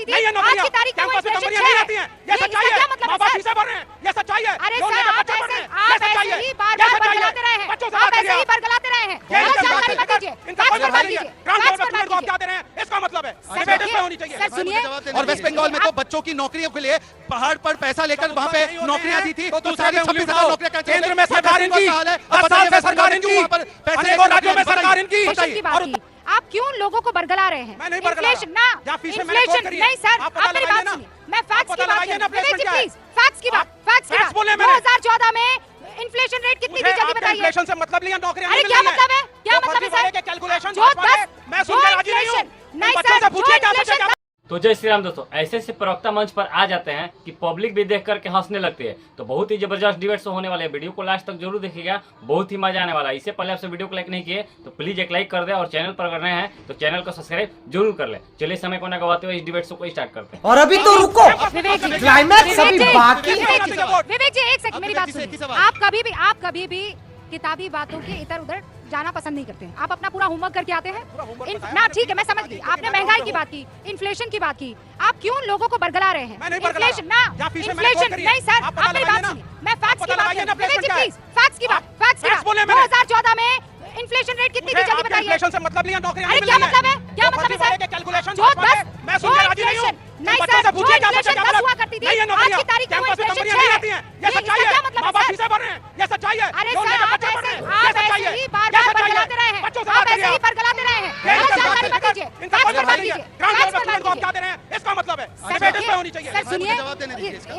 करती थी, आज की तारीख में वो इन्फ्लेशन 6 है। ये सच्चाई है, माँ बाप शीशे भर रहे हैं, ये सच्चाई है। अरे सर आप ऐसे ही बार-बार बरगलाते रहे हैं, आप ऐसे ही बरगलाते रहे हैं। जानकारी मत दीजिए, इसका मतलब है सर सुनिए। और वेस्ट बंगाल में तो बच्चों की नौकरियों के लिए पहाड़ पर पैसा लेकर वहाँ पे नौकरियां दी थी। दूसरा 26,000 नौकरियां केंद्र में सरकार इनकी, हर साल से सरकार इनकी, अनेकों राज्यों में सरकार इनकी। आप क्यों लोगों को बरगला रहे हैं? मैं नहीं बरगला रहा। इन्फ्लेशन नहीं सर, आप मेरी बात सुनिए, मैं फैक्ट्स की बात कर रही हूं। प्लीज फैक्ट्स की बात 2014 में इन्फ्लेशन रेट कितनी थी जल्दी बताइए। इन्फ्लेशन से मतलब लिया नौकरियां अरे क्या मतलब है, क्या मतलब है सर? कैलकुलेशन जो 10 मैं सुनने राजी नहीं हूं। नहीं सर, पूछिए क्या सोचा क्या। तो जय श्री राम दोस्तों, ऐसे से प्रवक्ता मंच पर आ जाते हैं कि पब्लिक भी देख करके हंसने लगती है। तो बहुत ही जबरदस्त डिबेट शो होने वाले, वीडियो को लास्ट तक जरूर देखिएगा, बहुत ही मजा आने वाला है। इससे पहले आपसे वीडियो को लाइक नहीं किए तो प्लीज एक लाइक कर दे, और चैनल पर अगर नए हैं तो चैनल को सब्सक्राइब जरूर कर ले। चलिए समय को न गवाते हुए इस डिबेट शो को स्टार्ट करते हैं। और अभी तो रुको, क्लाइमैक्स अभी बाकी है। विवेक जी एक सेकंड मेरी बात सुनिए। आप कभी भी किताबी बातों के इधर उधर जाना पसंद नहीं करते हैं। आप अपना पूरा होमवर्क करके आते हैं ना, ठीक है मैं समझ गई। आपने महंगाई की बात की, इन्फ्लेशन की बात की, आप क्यों लोगों को बरगला रहे हैं? इन्फ्लेशन नहीं सर, आप मेरी बात सुनिए, मैं फैक्ट्स की बात कर रही हूं। विवेक जी प्लीज फैक्ट्स की बात 2014 में इन्फ्लेशन रेट कितनी थी जल्दी बताइए। इन्फ्लेशन से मतलब लिया नौकरियां अरे क्या मतलब है, क्या मतलब है सर? कैलकुलेशन जो 10 मैं सुनने राजी नहीं हूं। नहीं सर, जो इन्फ्लेशन 10 हुआ करती थी, आज की तारीख में वो इन्फ्लेशन 6 है। ये सच्चाई है, क्या मतलब माँ बाप है शीशे भर रहे हैं, ये सच्चाई है। अरे सर आप ऐसे ही बार-बार बरगलाते रहे हैं, आप ऐसे ही बरगलाते रहे हैं। जानकारी मत दीजिए, इसका मतलब है सर सुनिए,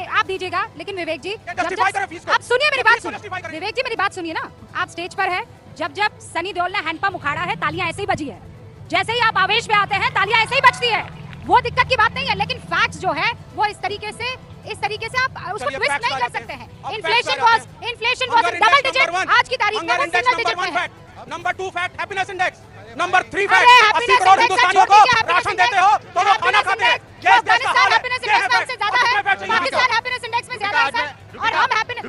आप दीजिएगा लेकिन विवेक जी आप सुनिए मेरी बात सुनिए। विवेक जी मेरी बात सुनिए ना, आप स्टेज पर है, जब सनी देओल ने हैंडपंप उखाड़ा है तालियां ऐसे ही बजी है। जैसे ही आप आवेश में आते हैं तालियां ऐसे ही बजती है, वो दिक्कत की बात नहीं है। लेकिन फैक्ट्स जो है वो इस तरीके से आप उसको ट्विस्ट नहीं कर सकते हैं। इन्फ्लेशन वाज डबल डिजिट, आज की तारीख में वो सिंगल डिजिट में है। Number 2 fact happiness index, number 3 fact 80 crore हिंदुस्तानियों को राशन देते हो तो वो खाना खाते हैं। अफगानिस्तान हैप्पीनेस इंडेक्स में हमसे ज्यादा है, पाकिस्तान हैप्पीनेस इंडेक्स में ज्यादा है सर, और हम हैप्पीनेस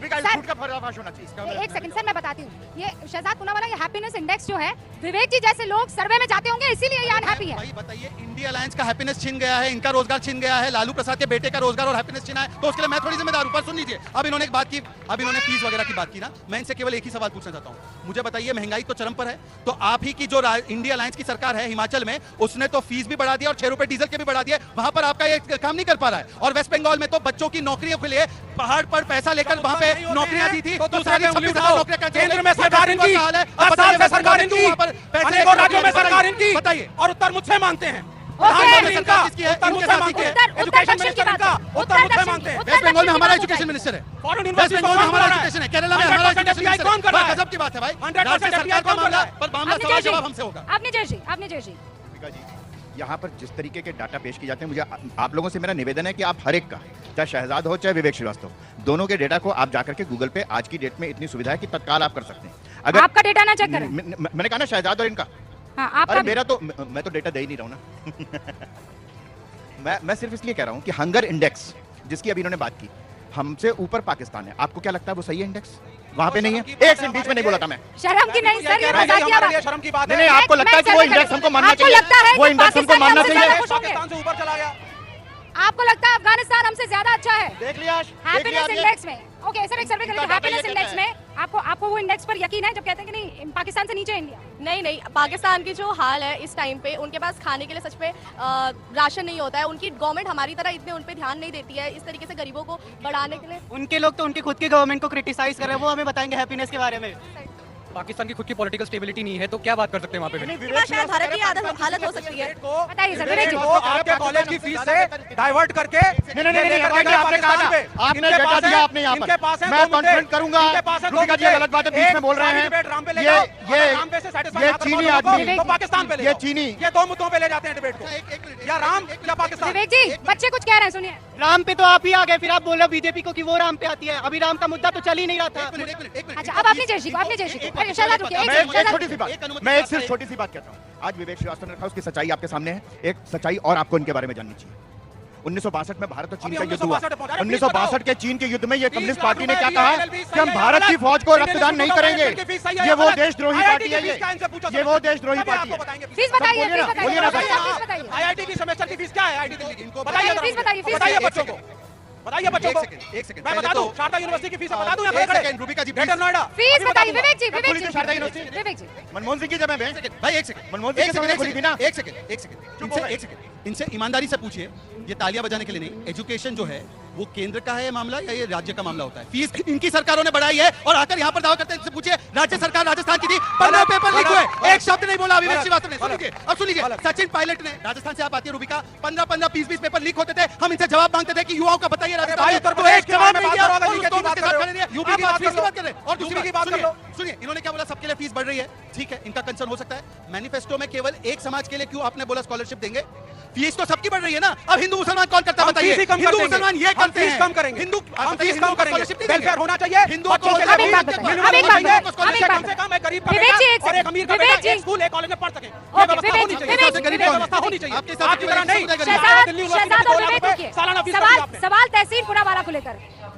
सर एक सेकंड सर मैं बताती हूँ। ये शहजाद पूनावाला, ये हैप्पीनेस इंडेक्स जो है, विवेक जी जैसे लोग सर्वे में जाते होंगे इसीलिए ये अनहैप्पी है। भाई बताइए, इंडिया अलायंस का हैप्पीनेस छिन गया है, इनका रोजगार छिन गया है, लालू प्रसाद के बेटे का रोजगार और हैप्पीनेस छिना है, तो उसके लिए मैं थोड़ी जिम्मेदार हूं। पर सुन लीजिए, अब इन्होंने एक बात की, अब इन्होंने फीस वगैरह की बात की ना, मैं इनसे केवल एक ही सवाल पूछना चाहता हूं। मुझे बताइए, महंगाई तो चरम पर है, तो आप ही की जो इंडिया अलायंस की सरकार है हिमाचल में, उसने तो फीस भी बढ़ा दिया और 6 रुपए डीजल के भी बढ़ा दिए, वहां पर आपका ये काम नहीं कर पा रहा है। और वेस्ट बंगाल में तो बच्चों की नौकरियों के लिए पहाड़ पर पैसा लेकर वहां पे नौकरियां दी थी। दूसरा 26,000 नौकरियां केंद्र में सरकार इनकी, हर साल से सरकार इनकी, अनेकों राज्यों में सरकार इनकी। बताइए, और उत्तर मुझसे मांगते हैं। प्रधानमंत्री इनका, उत्तर मुझसे मांगते हैं, एजुकेशन मिनिस्टर इनका, उत्तर मुझसे मांगते हैं। वेस्ट बंगाल में हमारा एजुकेशन मिनिस्टर है, वेस्ट बंगाल में हमारा एजुकेशन है, केरला में हमारा एजुकेशन मिनिस्टर है। गजब की बात है भाई, 100% सरकार का मामला, पर मामला सवाल जवाब हमसे होगा। आपने जय जी यहाँ पर जिस तरीके के डाटा पेश किए जाते हैं, मुझे आप लोगों से मेरा निवेदन है कि आप हर एक का, चाहे शहजाद हो चाहे विवेक श्रीवास्तव, दोनों के डेटा को आप जाकर के गूगल पे, आज की डेट में इतनी सुविधा है कि तत्काल आप कर सकते हैं। अगर आपका डेटा ना चेक करें, मैंने कहा ना शहजाद और इनका, अरे मेरा तो, मैं तो डेटा दे ही नहीं रहा हूँ ना मैं सिर्फ इसलिए कह रहा हूँ कि हंगर इंडेक्स जिसकी अभी इन्होंने बात की, हमसे ऊपर पाकिस्तान है। आपको क्या लगता है वो सही है इंडेक्स? वहाँ पे नहीं है। एक सेकंड बीच में नहीं बोला था मैं, शर्म की नहीं सर, ये मजाकिया बात है। शर्म की बात है। नहीं, आपको लगता है कि वो इंडेक्स हमको मानना चाहिए? वो इंडेक्स हमको मानना चाहिए? पाकिस्तान से ऊपर चला गया। आपको लगता है अफगानिस्तान हमसे ज्यादा अच्छा है? देख लिया हैप्पीनेस इंडेक्स में। ओके सर, एक सर्वे करेंगे हैप्पीनेस इंडेक्स में। आपको वो इंडेक्स पर यकीन है जब कहते हैं कि नहीं पाकिस्तान से नीचे है इंडिया? नहीं, पाकिस्तान की जो हाल है इस टाइम पे, उनके पास खाने के लिए सच पे राशन नहीं होता है। उनकी गवर्नमेंट हमारी तरह इतने उन पे ध्यान नहीं देती है, इस तरीके से गरीबों को बढ़ाने के लिए। उनके लोग तो उनकी खुद की गवर्नमेंट को क्रिटिसाइज कर रहे हैं, वो हमें बताएंगे हैप्पीनेस के बारे में। पाकिस्तान की खुद की पॉलिटिकल स्टेबिलिटी नहीं है तो क्या बात कर सकते हैं वहाँ पे? शायद भारत की हालत हो सकती है। बताइए सर, विवेक जी। आपके कॉलेज की फीस से डाइवर्ट करके नहीं, आपने कहा था, आपने डेटा दिया, आपने यहाँ पर मैं कॉन्फ्रेंट करूंगा। रुचिका जी गलत बात है, बीच में बोल रहे हैं। ये चीनी आदमी, पाकिस्तान पे, ये चीनी, ये 2 मुद्दों पे ले जाते हैं डिबेट को, या राम या पाकिस्तान। विवेक जी बच्चे कुछ कह रहे हैं, सुनिए। राम पे तो आप ही आ गए, फिर आप बोल रहे बीजेपी को कि वो राम पे आती है। अभी राम का मुद्दा तो चल ही नहीं रहा था। अच्छा अब आपने जय जी को शहजाद रुकिए, एक छोटी सी बात, मैं एक सिर्फ छोटी सी बात कहता हूँ। आज विवेक श्रीवास्तव ने रखा, उसकी सच्चाई आपके सामने है। एक सच्चाई और आपको इनके बारे में जाननी चाहिए। 1962 में भारत और चीन अभी का युद्ध हुआ। 1962 पहुंचा है, 1962 के चीन के युद्ध में ये कम्युनिस्ट 20 पार्टी ने लाख क्या रुपए कहा की कि हम भारत की फौज को रक्तदान नहीं करेंगे। ये वो देशद्रोही पार्टी है, ये वो देशद्रोही पार्टी है। फीस बताइए, फीस बोलिए ना, बताइए, फीस बताइए। आईआईटी की सेमेस्टर की फीस क्या है? आईआईटी दिल्ली की इनको बताइए, फीस बताइए, फीस बताइए बताइए। बच्चों को, बताइए बच्चों को। एक सेकंड मैं बता दूं, शारदा यूनिवर्सिटी की फीस बता दूं? एक सेकंड, रूबिका जी, ग्रेटर नोएडा फीस अभी बता बताइए, दूंगा। विवेक जी, कब विवेक खुली जी, थी शारदा यूनिवर्सिटी? विवेक जी। मनमोहन सिंह की जब मैं भाई एक सेकंड, मनमोहन सिंह के समय खुली थी ना। एक सेकंड, इनसे ईमानदारी से पूछिए, ये तालियां बजाने के लिए नहीं, एजुकेशन जो है वो केंद्र का है मामला या ये राज्य का मामला होता है? फीस इनकी सरकारों ने बढ़ाई है और आकर यहाँ पर दावा करते हैं। इनसे पूछिए, राज्य सरकार राजस्थान की थी, 15 पेपर लीक हुए, एक शब्द नहीं बोला विवेक श्रीवास्तव ने। सुनिए, अब सुनिए, सचिन पायलट ने, राजस्थान से आप आती है रूबिका, 15-15, 20-20 पेपर लीक होते थे, हम इनसे जवाब मांगते थे कि युवाओं का बताइए राजस्थान में, तो एक जवाब नहीं दिया और उसको उसके साथ खड़े नहीं, यूपी की बात कर रहे हैं। और दूसरी बात सुनिए, इन्होंने क्या बोला, सबके लिए फीस बढ़ रही है, ठीक है, इनका कंसर्न हो सकता है। मैनिफेस्टो में केवल एक समाज के लिए क्यों आपने बोला स्कॉलरशिप देंगे? फीस तो सबकी बढ़ रही है ना। अब हिंदू मुसलमान कौन करता है बताइए? हिंदू मुसलमान ये करते हैं, कम करेंगे, हिंदू हम फीस कम करेंगे, स्कॉलरशिप वेलफेयर होना चाहिए। हिंदुओं को बच्चों के लिए एक बात बताइए, अब एक बात बताइए, कम से कम एक गरीब का विवेक जी, एक बेटा और एक अमीर का विवेक बेटा जी। एक स्कूल एक कॉलेज में पढ़ सके, ये ओके, व्यवस्था विवेक होनी जी, चाहिए। विवेक जी, ये विवेक व्यवस्था जी, होनी चाहिए। आपके साथ आपकी तरह नहीं, शहजाद दिल्ली शहजाद और विवेक यूनिवर्सिटी रुकिए। सालाना फीस कर दी सवाल आपने। सवाल तहसीन पुरावाला को लेकर,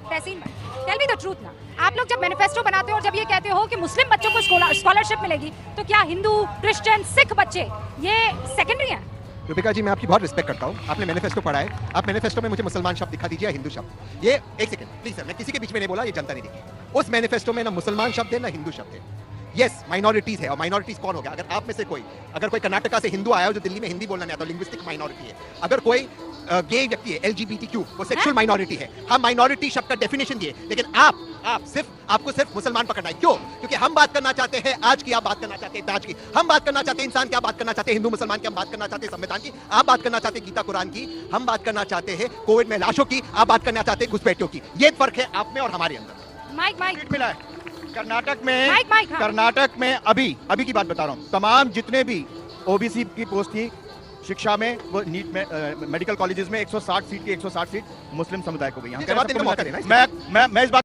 तहसीन टेल मी द ट्रूथ ना, आप लोग जब मैनिफेस्टो बनाते हो और जब ये कहते हो कि मुस्लिम बच्चों को स्कॉलरशिप मिलेगी, तो क्या हिंदू, क्रिश्चियन, सिख बच्चे ये सेकेंडरी हैं? रूबिका जी, मैं आपकी बहुत रिस्पेक्ट करता हूँ, आपने मैनिफेस्टो पढ़ा है, आप मैनिफेस्टो में मुझे मुसलमान शब्द दिखा दीजिए, हिंदू शब्द। ये एक सेकंड प्लीज सर, मैं किसी के बीच में नहीं बोला, ये जनता नहीं देखी। उस मैनिफेस्टो में ना मुसलमान शब्द है ना हिंदू शब्द है। यस, माइनॉरिटीज है, और माइनॉरिटीज कौन हो गया? अगर आप में से कोई, अगर कोई कर्नाटका से हिंदू आया हो जो दिल्ली में हिंदी बोलना नहीं आता, लिंग्विस्टिक माइनॉरिटी है। अगर कोई गे व्यक्ति है, LGBTQ, वो सेक्सुअल माइनॉरिटी है। हम माइनॉरिटी शब्द का डेफिनेशन दिए, लेकिन आपको सिर्फ मुसलमान पकड़ना है। क्यों? क्योंकि हम बात करना चाहते हैं आज की, आप बात करना चाहते हैं आज की, हम बात करना चाहते हैं इंसान की, आप बात करना चाहते हैं हिंदू मुसलमान की, हम बात करना चाहते हैं संविधान की, आप बात करना चाहते हैं गीता कुरान की, हम बात करना चाहते हैं कोविड में लाशों की, आप बात करना चाहते हैं घुसपैठियों की। ये फर्क है आप में और हमारे अंदर। माइक माइक सीट मिला है कर्नाटक में। माइक माइक, हाँ। कर्नाटक में अभी की बात बता रहा हूँ, तमाम जितने भी OBC की पोस्ट थी शिक्षा में, वो नीट में, मेडिकल कॉलेजेस में 160 सीट की 160 सीट मुस्लिम समुदाय को गई। जवाब देने का मौका देना। मैं इस बात